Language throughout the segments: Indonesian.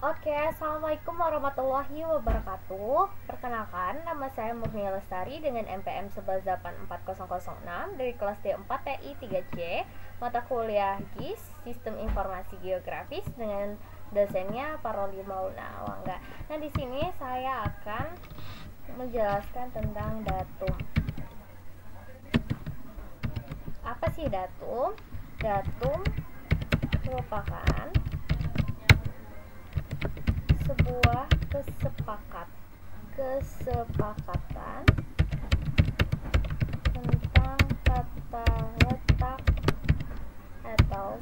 Oke, assalamualaikum warahmatullahi wabarakatuh. Perkenalkan, nama saya Murni Lestari dengan NPM 1184006 dari kelas D4 TI 3C, mata kuliah GIS Sistem Informasi Geografis dengan dosennya Paroli Mauna Wangga. Nah, di sini saya akan menjelaskan tentang datum. Apa sih datum? Datum merupakan sebuah kesepakatan tentang tata letak atau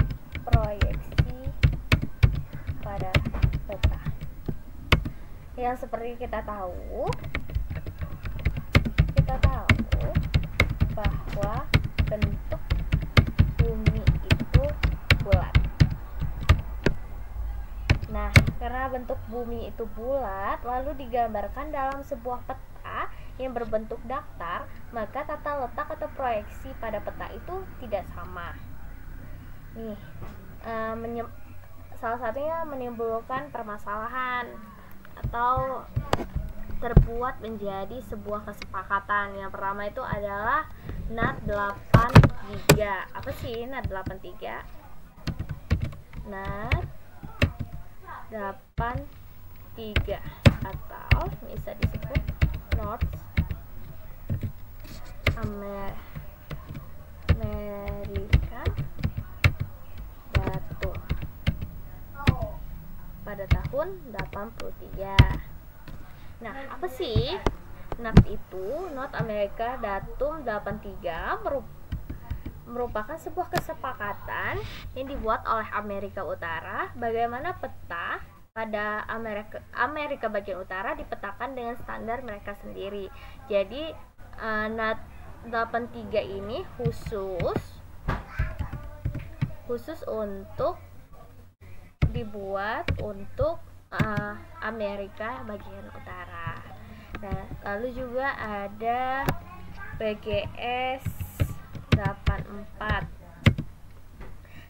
proyeksi pada peta. Yang seperti kita tahu bahwa bentuk bumi itu bulat. Nah, karena bentuk bumi itu bulat lalu digambarkan dalam sebuah peta yang berbentuk datar, maka tata letak atau proyeksi pada peta itu tidak sama. Nih, salah satunya menimbulkan permasalahan atau terbuat menjadi sebuah kesepakatan. Yang pertama itu adalah NAT 83. Apa sih NAT 83? NAT 83 atau bisa disebut North American Datum pada tahun 83. Nah, apa sih NAT itu? North America Datum 83 merupakan sebuah kesepakatan yang dibuat oleh Amerika Utara bagaimana peta pada Amerika bagian utara dipetakan dengan standar mereka sendiri. Jadi NAT 83 ini khusus untuk dibuat untuk Amerika bagian utara. Nah, lalu juga ada BGS 84.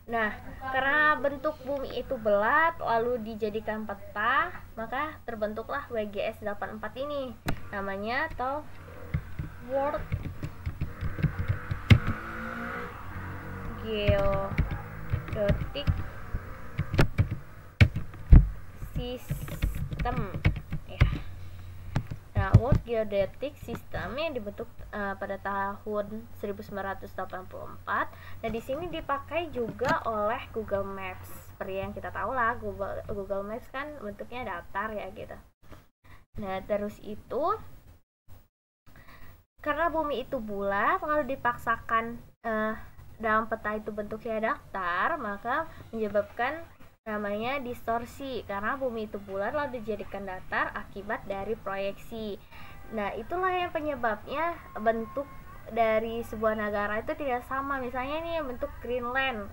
Nah, karena bentuk bumi itu bulat lalu dijadikan peta, maka terbentuklah WGS 84 ini. Namanya atau World Geodetic System. Nah, World Geodetic System yang dibentuk pada tahun 1984. Nah, di sini dipakai juga oleh Google Maps. Seperti yang kita tahu lah, Google Maps kan bentuknya datar ya gitu. Nah, terus itu karena bumi itu bulat lalu dipaksakan dalam peta itu bentuknya datar, maka menyebabkan namanya distorsi karena bumi itu bulat lalu dijadikan datar akibat dari proyeksi. Nah, itulah yang penyebabnya bentuk dari sebuah negara itu tidak sama. Misalnya nih bentuk Greenland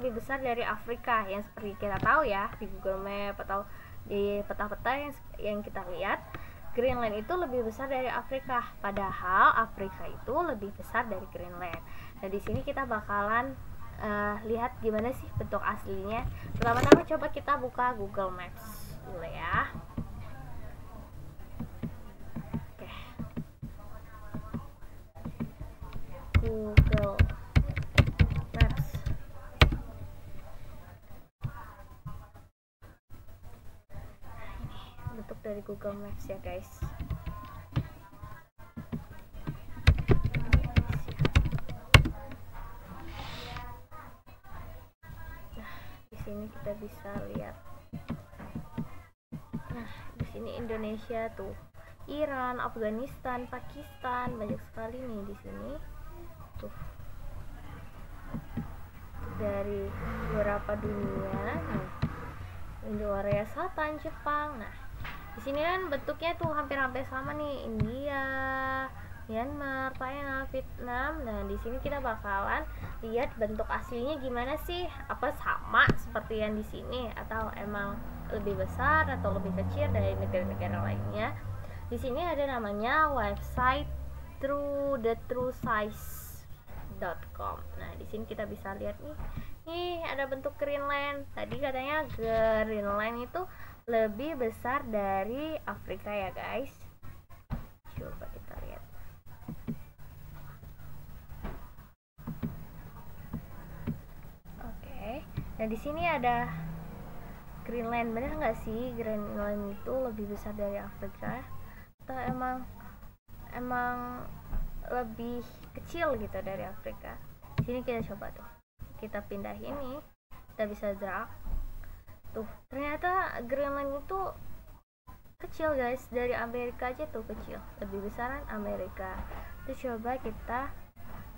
lebih besar dari Afrika yang seperti kita tahu ya di Google Map atau di peta-peta yang kita lihat. Greenland itu lebih besar dari Afrika, padahal Afrika itu lebih besar dari Greenland. Nah, di sini kita bakalan lihat gimana sih bentuk aslinya. Pertama-tama coba kita buka Google Maps dulu ya. Oke. Google Maps. Ini bentuk dari Google Maps ya guys. Sini kita bisa lihat. Nah, di sini Indonesia tuh, Iran, Afghanistan, Pakistan, banyak sekali nih di sini. Tuh. Dari beberapa dunia. Nih. Korea Selatan, Jepang. Nah, di sini kan bentuknya tuh hampir-hampir sama nih, India, Myanmar, Thailand, Vietnam. Nah, di sini kita bakalan lihat bentuk aslinya gimana sih? Apa sama seperti yang di sini atau emang lebih besar atau lebih kecil dari negara-negara lainnya? Di sini ada namanya website truesize.com. Nah, di sini kita bisa lihat nih ada bentuk Greenland. Tadi katanya Greenland itu lebih besar dari Afrika ya guys. Coba kita lihat. Oke, nah di sini ada Greenland. Benar nggak sih Greenland itu lebih besar dari Afrika? Atau emang lebih kecil gitu dari Afrika? Sini kita coba tuh, kita pindah ini, kita bisa drag tuh, ternyata Greenland itu kecil guys, dari Amerika aja tuh kecil, lebih besaran Amerika. Tuh coba kita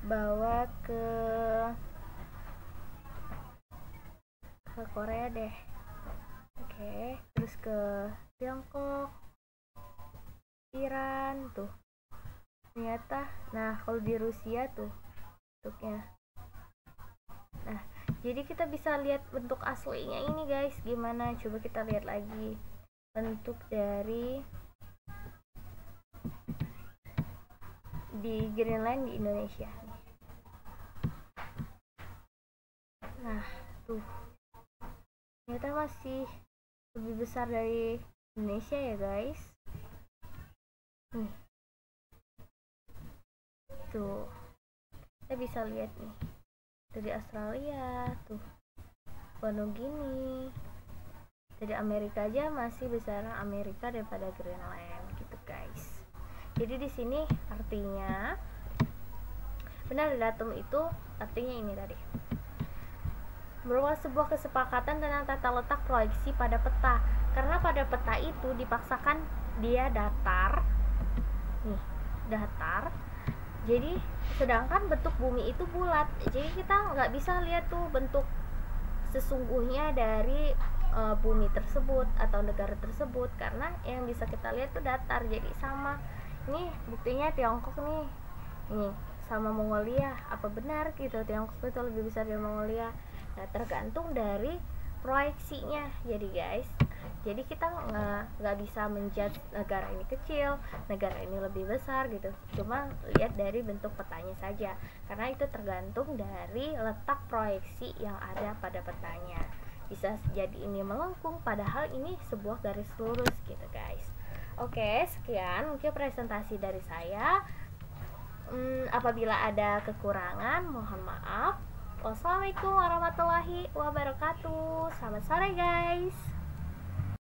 bawa ke Korea deh. Oke, terus ke Tiongkok, Iran tuh ternyata. Nah kalau di Rusia tuh bentuknya. Nah jadi kita bisa lihat bentuk aslinya ini guys gimana. Coba kita lihat lagi bentuk dari di Greenland di Indonesia. Nah tuh ternyata masih lebih besar dari Indonesia ya guys. Nih tuh kita bisa lihat nih dari Australia tuh, Papua Nugini, dari Amerika aja masih besar Amerika daripada Greenland gitu guys. Jadi di sini artinya benar, datum itu artinya ini tadi merupakan sebuah kesepakatan tentang tata letak proyeksi pada peta, karena pada peta itu dipaksakan dia datar nih, datar. Jadi sedangkan bentuk bumi itu bulat, jadi kita nggak bisa lihat tuh bentuk sesungguhnya dari bumi tersebut atau negara tersebut, karena yang bisa kita lihat tuh datar. Jadi sama ini buktinya Tiongkok nih sama Mongolia, apa benar gitu Tiongkok itu lebih besar dari Mongolia? Nah tergantung dari proyeksinya. Jadi guys, jadi kita nggak bisa menjudge negara ini kecil, negara ini lebih besar gitu, cuma lihat dari bentuk petanya saja, karena itu tergantung dari letak proyeksi yang ada pada petanya. Bisa jadi ini melengkung padahal ini sebuah garis lurus gitu guys. Oke, sekian mungkin presentasi dari saya. Apabila ada kekurangan mohon maaf. Wassalamualaikum warahmatullahi wabarakatuh. Selamat sore guys.